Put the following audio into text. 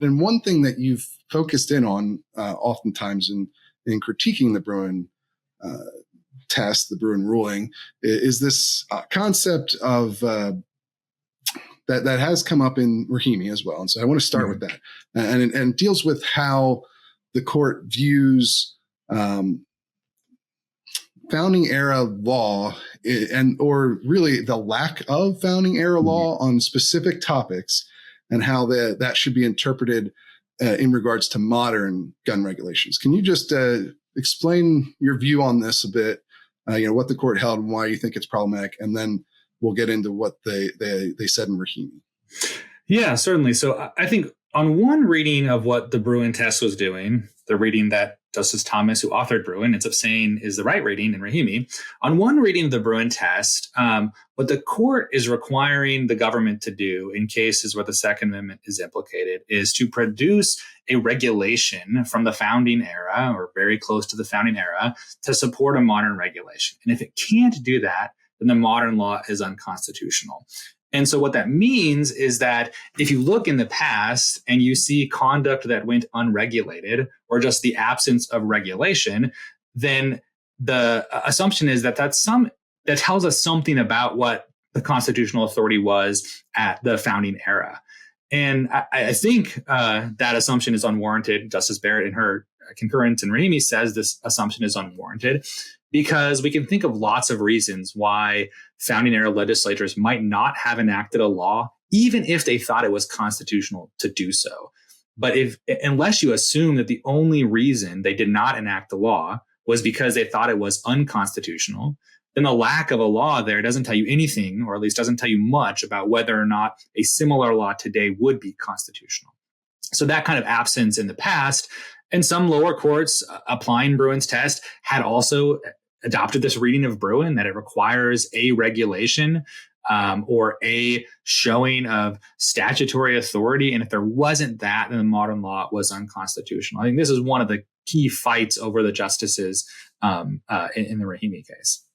And one thing that you've focused in on oftentimes in critiquing the Bruen test, the Bruen ruling, is this concept of that has come up in Rahimi as well. And so I want to start with that. And it deals with how the court views founding era law or really the lack of founding era law on specific topics, and how that should be interpreted in regards to modern gun regulations. Can you just explain your view on this a bit, what the court held and why you think it's problematic, and then we'll get into what they said in Rahimi. Yeah, certainly. So I think on one reading of what the Bruen test was doing, the reading that Justice Thomas, who authored Bruen, ends up saying is the right reading in Rahimi. On one reading of the Bruen test, what the court is requiring the government to do in cases where the Second Amendment is implicated is to produce a regulation from the founding era or very close to the founding era to support a modern regulation. And if it can't do that, then the modern law is unconstitutional. And so what that means is that if you look in the past and you see conduct that went unregulated or just the absence of regulation, then the assumption is that that tells us something about what the constitutional authority was at the founding era. And I think that assumption is unwarranted. Justice Barrett, in her concurrence in Rahimi, says this assumption is unwarranted because we can think of lots of reasons why founding era legislatures might not have enacted a law, even if they thought it was constitutional to do so. But unless you assume that the only reason they did not enact the law was because they thought it was unconstitutional, then the lack of a law there doesn't tell you anything, or at least doesn't tell you much about whether or not a similar law today would be constitutional. So that kind of absence in the past, and some lower courts applying Bruen's test had also adopted this reading of Bruen that it requires a regulation or a showing of statutory authority. And if there wasn't that, then the modern law was unconstitutional. I think this is one of the key fights over the justices in the Rahimi case.